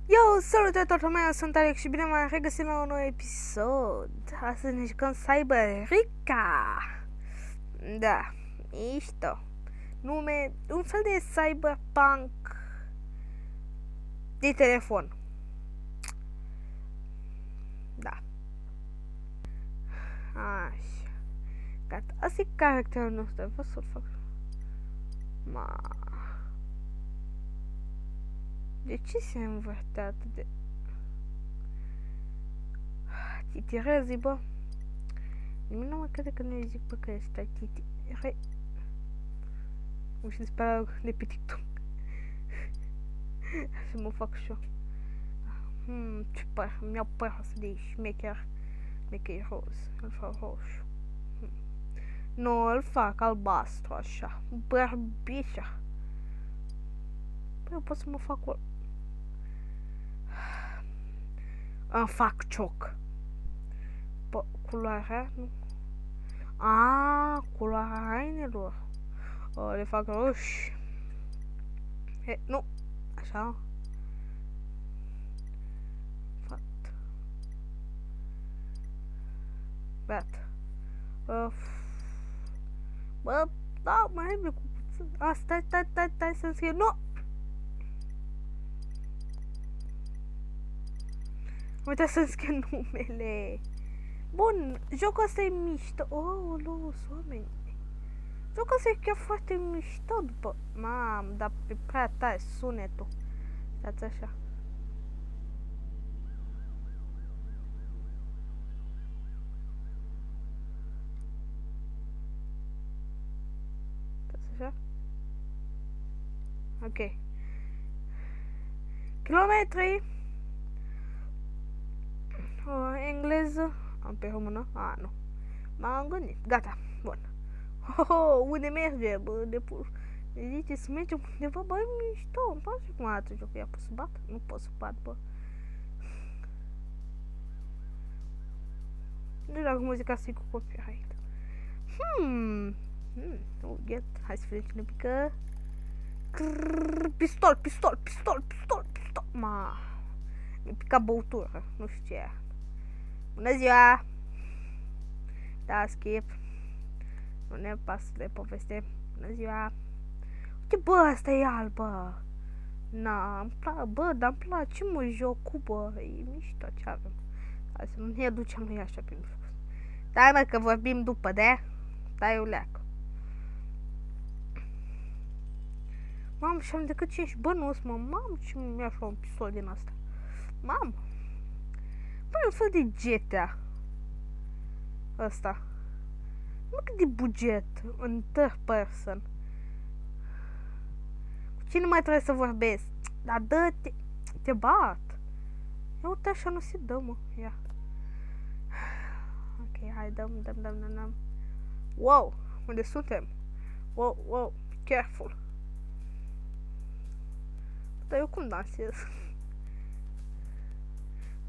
Yo, salutare toată lumea, sunt Alex și bine m-am regăsit la un nou episod. Astăzi ne jucăm Cyberica. Da, mișto. Nume, un fel de cyberpunk de telefon. Da. Așa. Gata, asta e caracterul nostru, vreau să-l fac. De ce se învârte atât de... Titirezi, bă. Nimeni nu mă crede că nu-i zic pe că este titire. Nu știu despre de pe TikTok. Să mă fac și eu. Ce păr, mi-au păr asta de șmecher. Șmecher roz, îl fac roșu. Nu, îl fac albastru așa, bărbișa. Păi eu pot să mă fac o... Îmi fac cioc. Culoarea, nu? Culoarea hainelor. Le fac roșii. Nu, așa. Gata. Bă, da, mai repede cu puțin. Stai să-mi scrie. Nu! Uite să-mi scrie numele. Bun, jocul ăsta e mișto. Oh, oameni. Jocul ăsta e chiar foarte mișto după... Mam, dar pe prea tare sunetul. Stați așa. Așa? Ok. Kilometri. Engleză. Am pe română? Nu. M-am gândit. Gata. Bun. Unde merge, bă? Ne zice să mergem undeva, bă, e mișto. Îmi place cum arată jocul. Ia, pot să bat? Nu pot să bat, bă. Nu știu dacă muzica asta e cu copyright. Get. Hai să vedem cine pică. Pistol. Mi-a picat băutură. Nu știu ce e. Bună ziua! Da, skip. Nu ne pasă de poveste. Bună ziua! Uite, bă, asta e albă. Îmi place, bă, dar îmi place, mă, jocul, bă. E mișto ce avem. Hai să nu ne ducem noi așa prin joc. Stai, mă, că vorbim după, de? Stai, eu leac. Mamă, și-am decât 5 bănuți, mă. Mamă, ce mi-aș lua un pistol din asta. Mamă. Bă, e un fel de GTA. Ăsta. Nu cât de buget. În third person. Cu cine mai trebuie să vorbesc? Dar dă-te. Te bat. Ia uite așa, nu se dă, mă. Ia. Ok, hai, dăm. Wow, unde suntem? Wow, careful. Dar eu cum dansez?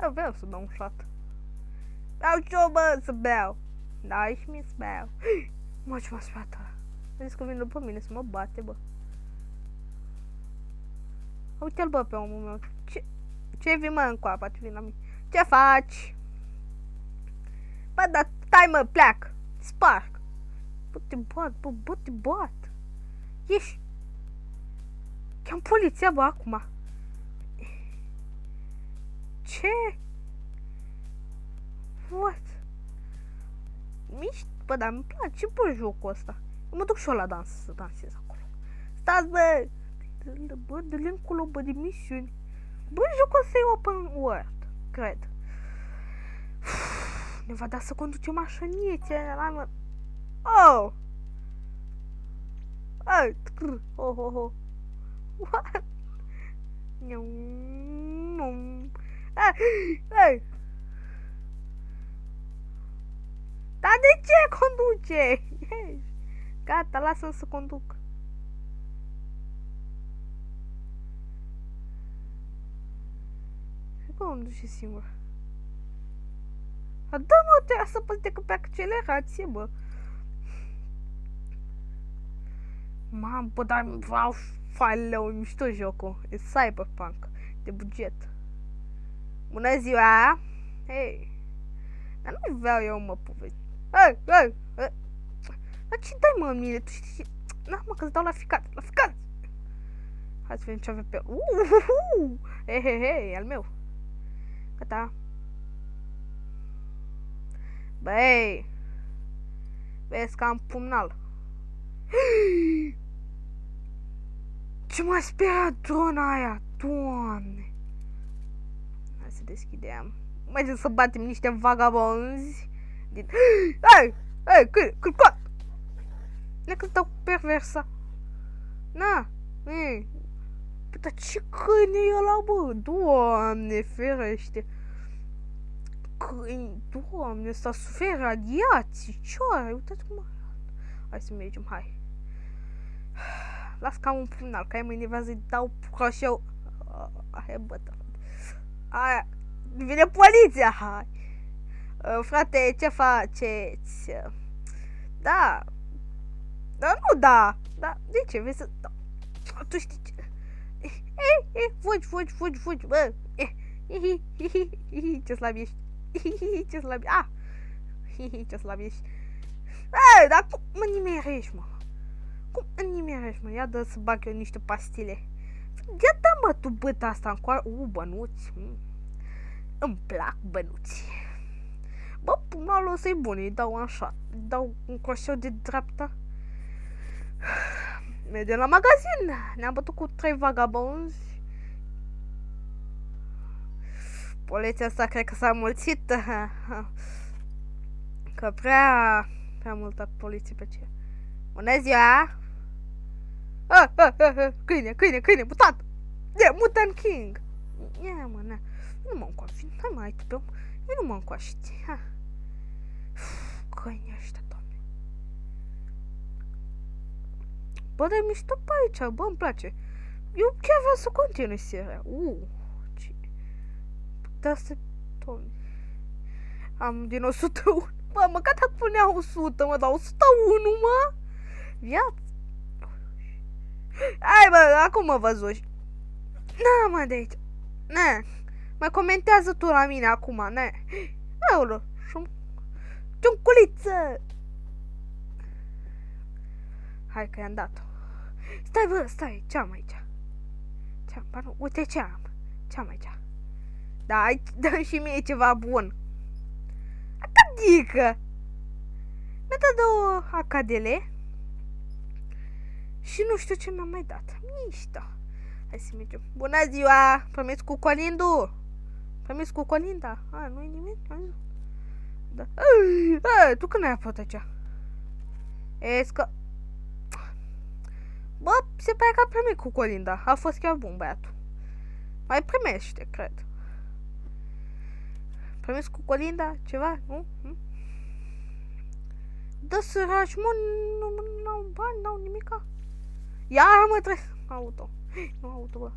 Eu vreau să dau un shot. Dau ce-o, bă, să beau. Da, și mi să beau. Mă, ce m-a speriat ăla. A zis că vine după mine să mă bate, bă. Uite-l, bă, pe omul meu. Ce vii, mă, în coapa? Ce vii la mine? Ce faci? Bă, dar stai, mă, pleacă. Sparg. Bă, te bat. Ieși. Cheam poliția, bă, acum. Ce? What? Miști? Bă, dar îmi place, bă, jocul ăsta. Eu mă duc și eu la dans, să dansez acolo. Stați, bă! Bă, dă-le încolo, bă, de misiuni. Bă, jocul ăsta e open world, cred. Ne va da să conducem așa niețe, la mă. Oh! Oh. What? Hey! Dar de ce conduce? Gata, lasă-l să conduc. Cum îmi duce singur? Dă-mă, te să păzi decât pe accelerație, bă. Mamă, bă, dar vreau faleu, e mișto jocul. E cyberpunk, de buget. Bună ziua! Hei! Dar nu vreau eu, mă, povesti. Hei! Dar ce dai, mă, în mine? Tu știi... Na, mă, că-ți dau la ficat. La ficat! Hai să vedem ce avem pe... Hei, al meu. Gata. Băi! Vezi că am pumnal. Ce m-a speriat drona aia? Doamne! Hai să deschidem. Mai să batem niște vagabonzi din... Ei! Cârcoat! Nu că stau perversa. Na! Ei! Dar ce câine e ăla, bă? Doamne, ferește! Câini, doamne, ăsta suferă radiații. Ce are? Uitați cum arată. Hai să mergem, hai. Las că am un pumnal, că ai mâine vrea să-i dau croșeu. Hai, bătă. Aia, vine poliția, hai. Frate, ce faceți? Da. Dar nu da. Da, de ce? Vezi să... Da. Tu știi ce? Fugi, bă. Ce slab ești. Ce slab ești. Ah. Ce slab ești. Dar cum mă nimerești, mă? Cum îmi nimerești, mă? Ia dă să bag eu niște pastile. Ia dă, mă, tu băta asta în coară. Bănuți. Îmi plac bănuți. Bă, pumnalul ăsta e bun, îi dau așa. Îi dau un croșeu de dreapta. Mergem la magazin. Ne-am bătut cu 3 vagabonzi. Poliția asta cred că s-a mulțit. Că prea multă poliție pe ce. Bună ziua! Câine, mutat! E, Mutant King! Ia, mă, na. Nu mă încoași. Hai, mă, ai tu pe om. Eu nu mă încoași. Câini ăștia, doamne. Bă, dar e mișto pe aici, bă, îmi place. Eu chiar vreau să continui seria. Ce... De asta, doamne. Am din 101. Bă, măcar dacă punea 100, mă, dar 101, mă? Viață. Hai, bă, acum mă văzuși. Na, mă, de aici. Na. Mai comentează tu la mine acum, na. Aoleu. Ciunculiță. Hai că i-am dat-o. Stai, bă, stai. Ce am aici? Pardon, uite ce am. Ce am aici? Da, dă și mie ceva bun. Adică. Mi-a dat 2 acadele. Și nu știu ce mi-a mai dat. Mișto. Hai să mergem. Bună ziua! Primiți cu colindu? Primiți cu colinda? Nu-i nimeni? Da. Tu când ai apărut aici? Că... Bă, se pare că a primit cu colinda. A fost chiar bun băiatul. Mai primește, cred. Primiți cu colinda? Ceva? Nu? Dă săraci, mă, n-au bani, n-au nimica. Ia, mă, trebuie. Auto. Nu auto, bă.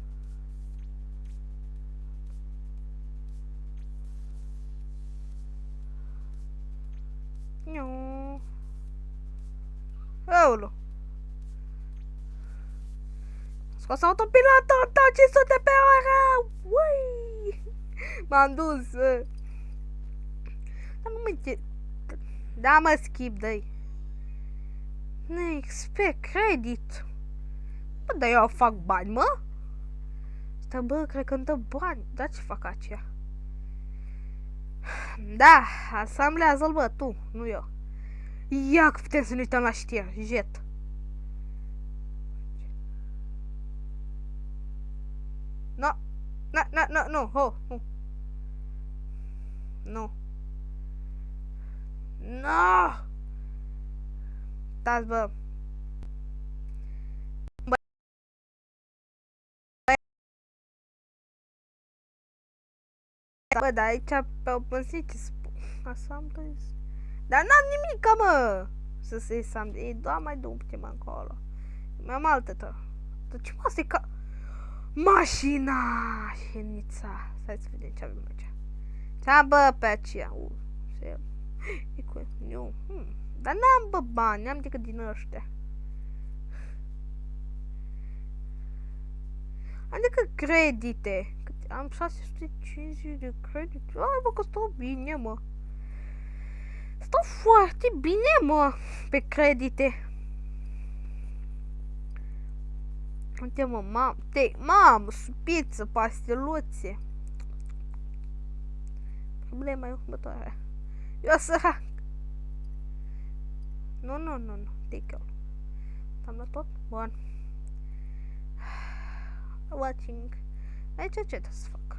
Nu. Aolo. Scos autopilotul, dau 500 pe oră. Ui. M-am dus. Dar nu mă... Da, mă, skip, dă-i. XP, credit. Bă, dar eu fac bani, mă? Stai, bă, cred că îmi dă bani. Da, ce fac aceea? Da, asamblează-l, bă, tu, nu eu. Ia că putem să ne uităm la știri, jet. Nu, nu. No! Stați, bă. Bă, dar aici pe opăsit ce spun. Asamblez. Dar n-am nimic, mă! Să se asamblez. Ei, doar mai duc-te, mă, încolo. Mi-am altă tă. Dar ce mă, asta e ca... Mașina! Șenița. Stai să vedem ce avem aici. Ce-a, bă, pe aceea. E cu... Nu. Dar n-am, bă, bani. N-am decât din ăștia. Am decât credite. Câte Am 650 de credit. Ai, bă, că stau bine, mă. Stau foarte bine, mă, pe credite. Uite, mă, mamă, supiță, pasteluțe. Problema e următoarea. Eu sărac. Nu, take-out. Am luat tot? Bun. Watching. Aici ce trebuie să fac?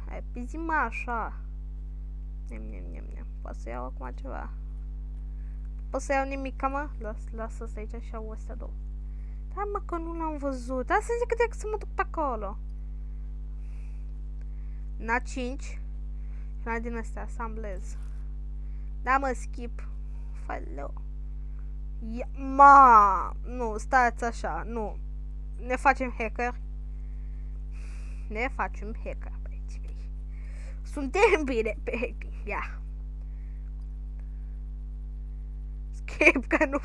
Ai zi-mă așa. Nem. Poți să iau acum ceva? Pot să iau nimica, mă? Lasă asta aici și iau astea două. Da, mă, că nu l-am văzut. Asta zic că trebuie să mă duc pe acolo. Na 5. Una din astea, asamblez. Da, mă, skip. Follow. Nu, stați așa, nu. Ne facem hacker. Băieți mei. Suntem bine pe hacking, ia. Skip, că nu...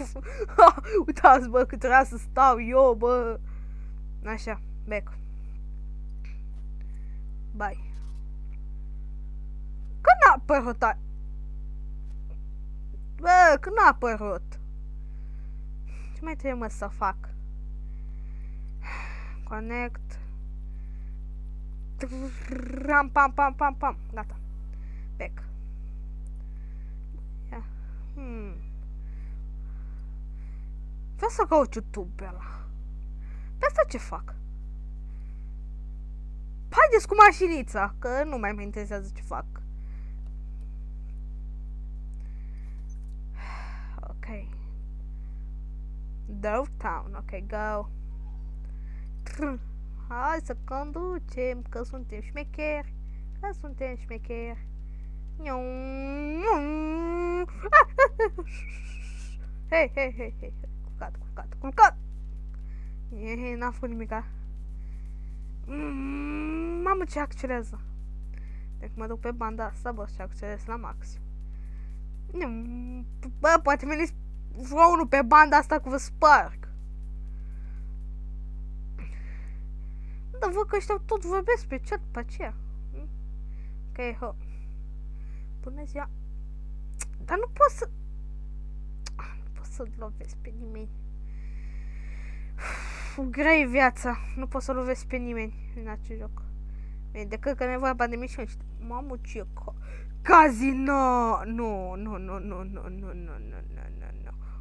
Uitați, bă, cât trebuia să stau eu, bă. Așa, back. Bye. Când a apărut Bă, când a apărut? Ce mai trebuie, mă, să fac? Connect. Pam. Gata. Back. Ia. Vreau să caut YouTube pe ăla. Pe asta ce fac? Haideți cu mașinița, că nu mai mă interesează ce fac. Ok. Downtown, ok, go. Hai să conducem, că suntem șmecheri. Hei. Culcat. N-am făcut nimica. Mamă, ce accelerează. Deci mă duc pe banda asta, bă, și accelerez la maxim. Bă, poate veniți vreo unul pe banda asta că vă sparg. Dar văd că ăștia tot vorbesc pe chat pe aceea. Ok, ho. Bună ziua. Dar nu pot să... Nu pot să lovesc pe nimeni. Grea e viața. Nu pot să lovesc pe nimeni în acest joc. Bine, decât că nu e vorba de misiuni. Mamă, ce casino! Nu.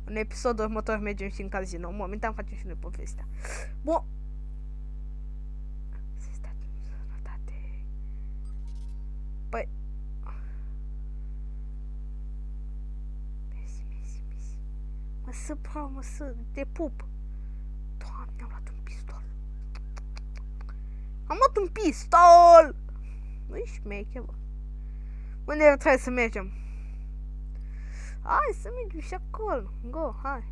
În episodul următor mergem și în casino. Momentan facem și noi povestea. Bun. Păi... Mă, te pup. Doamne, am luat un pistol. Nu-i șmeche, bă. Unde trebuie să mergem? Hai să mergem și acolo. Go, hai.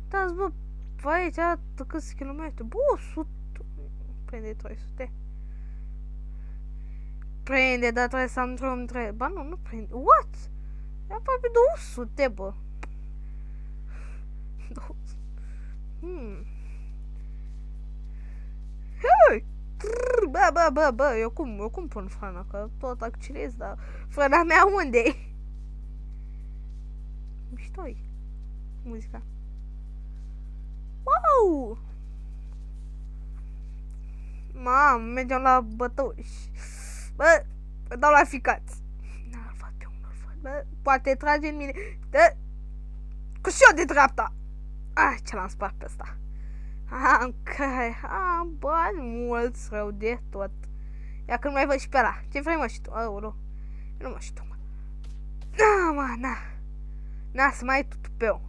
Dați, bă, pe aici, arată câți kilometri. Bă, 100. Prinde 300. Prinde, dar trebuie să am drum 3. Ba nu prinde. What? E aproape 200, bă. 200. Hei! Bă, eu cum pun frâna? Că tot accelerez, dar frâna mea unde-i? Mișto-i muzica. Wow! Mamă, mergem la bătăuși. Bă, dau la ficați. N-l văd pe unul, bă, poate trage în mine. Dă! Cu și eu de dreapta. Ce l-am spart pe ăsta. Am bani mulți, rău de tot. Ia că nu mai văd și pe ăla. Ce vrei, mă, și tu? Aolo. Nu mă, și tu, mă. Na, să mai ai tu tupeu.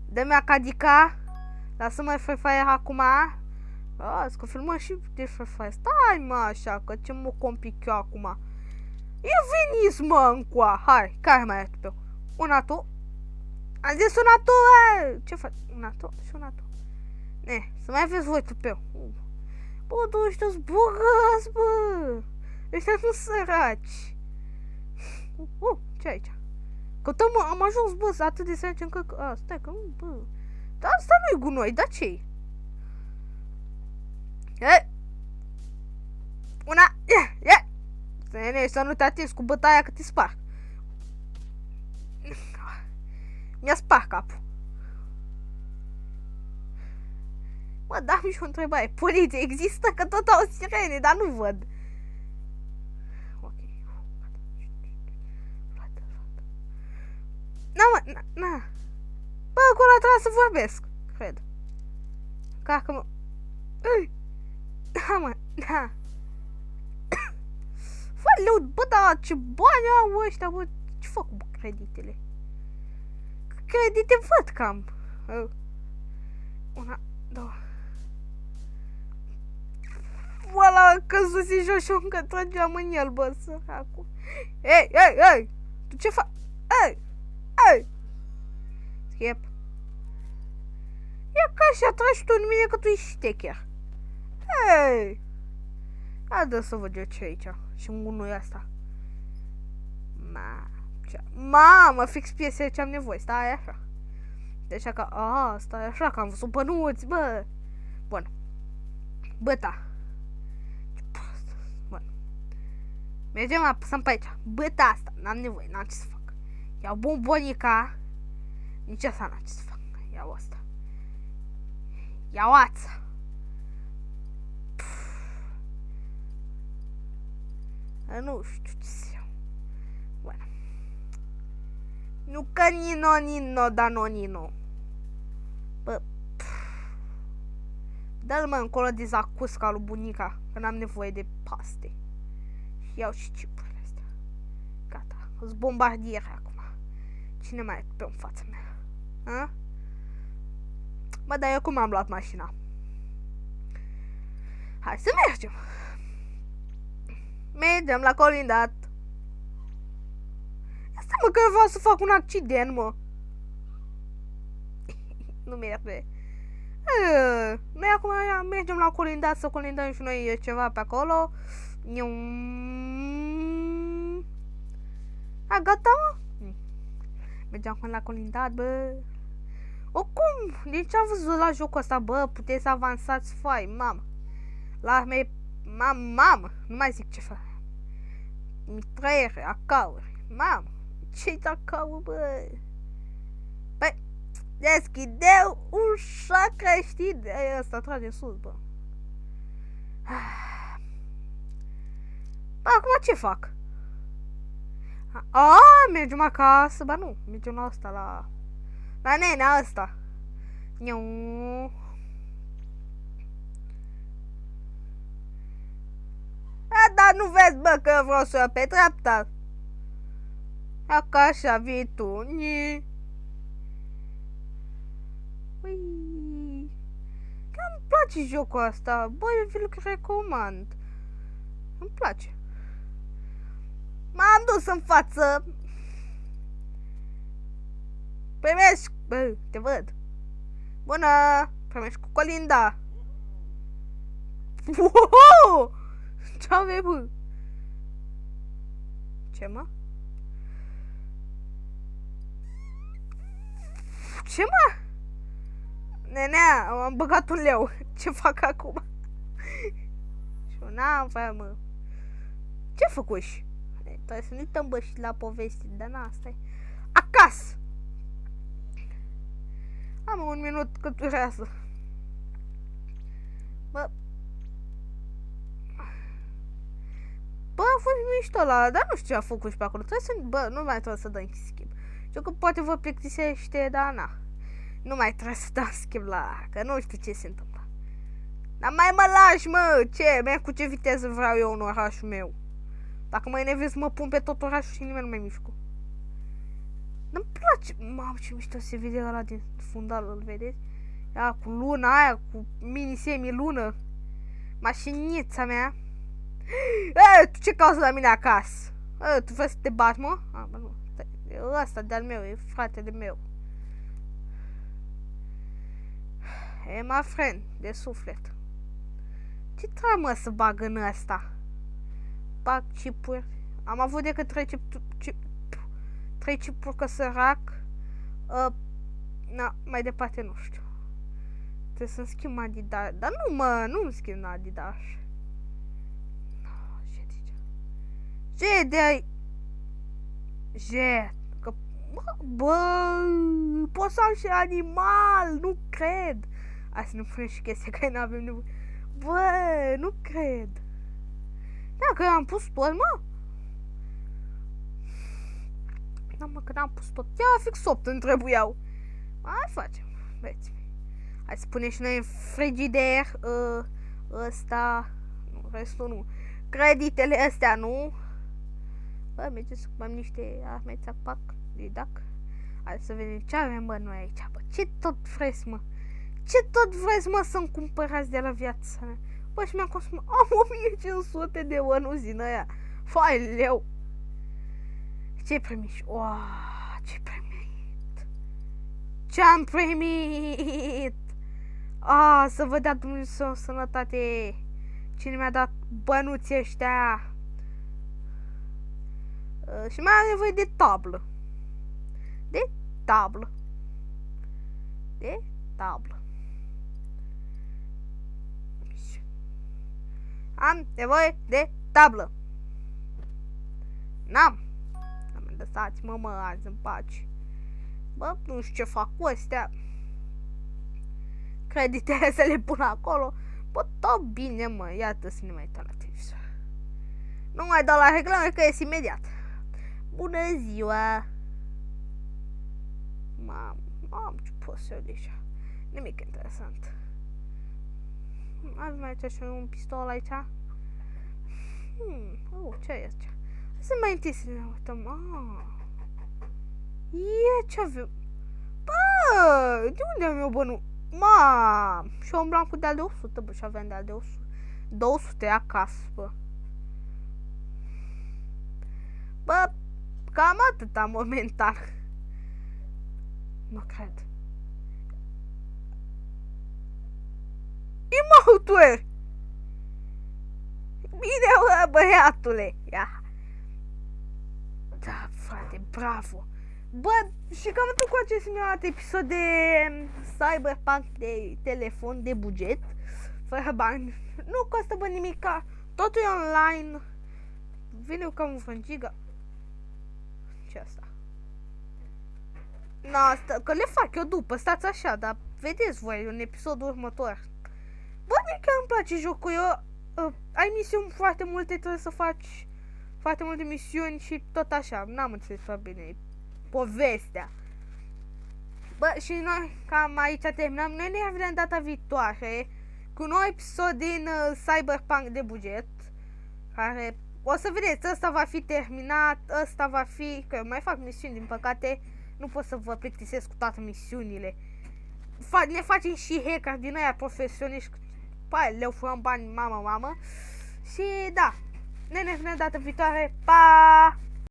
Dă-mi acadica. Lasă-mă Free Fire acum. Las, că filmăm și de Free Fire. Stai, mă, așa, că ce mă complic eu acum. Veniți, mă, încoa. Hai, care mai ai tupeu? Una tu. Am zis una tu, bă. Ce faci? Una tu și una tu. Să mai aveți voi tupeu. Bă, ăștia-s bogați, bă. Ăștia nu săraci. Ce aici? Căutăm, am ajuns, bă, atât de săraci încât... Stai că nu, bă. Dar asta nu-i gunoi, dar ce-i? Una, să nu te atingi cu bătaia că te sparg. Mi-a spart capul. Mă, dar am și o întrebare. Poliție există? Că tot au sirene, dar nu văd. Ok. Na. Bă, acolo trebuie să vorbesc. Cred. Cacă-mă. Da, mă, da. Fă, bă, dar ce bani au ăștia, bă. Ce fac cu creditele? Credite văd că am. Una, două. Ăla a căzut jos și încă trageam în el, bă, săracu. Ei, tu ce faci? Ei! Schep. Ia ca așa tragi tu în mine că tu ești ștecher. Ei! Hai să văd eu ce aici. Și un gunoi asta. Mamă, fix piese ce am nevoie. Stai așa. Deci că, stai așa că am văzut bănuți, bă. Bun. Băta. Ce prost. Bun. Mergem, apăsăm pe aici. Băta asta. N-am nevoie, n-am ce să fac. Iau bombonica. Nici asta n-am ce să fac. Iau asta. Iau ața. Nu știu ce să iau. Bueno. Nu că nino, dar nonino. Bă. Dă-l mă încolo de zacusca lui bunica. Că n-am nevoie de paste. Și iau și cipurile astea. Gata. Îți bombardiere acum. Cine mai e pe în fața mea? Ha? Bă, dar eu cum am luat mașina? Hai să mergem. Mergem la colindat. Asta mă că eu vreau să fac un accident, mă. Nu merge. Noi acum mergem la colindat să colindăm și noi ceva pe acolo. Gata, mă? Mergeam acum la colindat, bă. Oricum, din ce am văzut la jocul ăsta, bă, puteți să avansați fai, mamă. La arme, mamă, nu mai zic ce fac. Mitraiere, acauri, mamă, ce-i acauri, bă? Păi, deschide ușa că știi de ăsta, trage sus, bă. Bă, acum ce fac? Mergem acasă, bă, nu, mergem la ăsta, la nenea ăsta. Dar nu vezi, bă, că eu vreau să o pe treapta. Ca așa vii tu. Ui. Că îmi place jocul ăsta. Bă, eu vi-l recomand. Îmi place. M-am dus în față. Primești, bă, te văd. Bună, primești cu colinda. Wow! Ce avei, bă? Ce, mă? Ce, mă? Nenea, am băgat un leu. Ce fac acum? Și eu n-am voie, mă. Ce făcuși? Trebuie să nu uităm, bă, și la povesti, dar n-asta e. Acasă! Am un minut cât durează. Bă, a fost mișto ăla, dar nu știu ce a făcut și pe acolo. Trebuie să, bă, nu mai trebuie să dăm schimb. Știu că poate vă plictisește, dar na. Nu mai trebuie să dăm schimb la, că nu știu ce se întâmplă. Dar mai mă lași, mă, ce? Merg cu ce viteză vreau eu în orașul meu. Dacă mă enervez, mă pun pe tot orașul și nimeni nu mai mișcă. Dar-mi place. Mamă, ce mișto se vede ăla din fundal, îl vedeți? Ia, cu luna aia, cu mini-semi-lună. Mașinița mea. Tu ce cauți la mine acasă? Tu vrei să te bați, mă? Bă, nu. Ăsta de-al meu, e fratele meu. E my friend, de suflet. Ce trebuie, mă, să bag în ăsta? Bag chipuri. Am avut decât 3 chipuri că sărac. Na, mai departe nu știu. trebuie să-mi schimb Adidas. Dar nu, mă, nu-mi schimb Adidas. Ce de-ai... Ce? Că... Bă, pot să am și animal, nu cred. Asta nu pune și chestia că n-avem nevoie. Bă, nu cred. Da, că am pus tot, mă. Da, mă, că n-am pus tot. Ia, fix 8 îmi trebuiau. Hai facem, veți. Hai să punem și noi în frigider ăsta. Nu, restul nu. Creditele astea, nu. Bă, mergeți să cumpărăm niște arme țapac, didac. Hai să vedem ce avem, bă, noi aici, bă. Ce tot vreți, mă? Ce tot vreți, mă, să-mi cumpărați de la viața mea? Bă, și mi-am consumat, am 1500 de bănuți din aia. Fai, leu. Ce-ai primit? Wow, ce-ai primit? Ce-am primit? Să vă dea Dumnezeu sănătate. Cine mi-a dat bănuții ăștia? Și mai am nevoie de tablă. De tablă. De tablă. Am nevoie de tablă. N-am. Lăsați-mă, mă, azi în pace. Bă, nu știu ce fac cu astea. Creditele să le pun acolo. Bă, tot bine, mă. Iată să ne mai uităm la televizor. Nu mai dau la reclame că ies imediat. Bună ziua. Mamă, ce pot să iau deja. Nimic interesant. Avem aici și un pistol aici. Ce e aici? Să mai întâi să ne uităm. Ce avem? Bă, de unde am eu bănu? Și eu umblam cu de-al de 100, bă, și aveam de-al de 100. 200 acasă, bă. Bă, cam atâta momentan. Nu cred. Emotuer! Bine, bă, băiatule! Ia! Da, frate, bravo! Bă, și cam atât cu acest minunat episod de Cyberpunk de telefon de buget, fără bani. Nu costă, bă, nimica, totul e online. Vine cam un giga. Ce asta? Asta, că le fac eu după, stați așa, dar vedeți voi în episodul următor. Bă, mie chiar îmi place jocul, ai misiuni foarte multe, trebuie să faci foarte multe misiuni și tot așa, n-am înțeles foarte bine povestea. Bă, și noi cam aici terminăm, noi ne vedem data viitoare cu un nou episod din Cyberpunk de buget, care o să vedeți, ăsta va fi terminat, ăsta va fi, că eu mai fac misiuni, din păcate nu pot să vă plictisesc cu toate misiunile. Ne facem și hacker din aia profesioniști, pai, le furăm bani, mamă. Și da, ne vedem data viitoare, pa!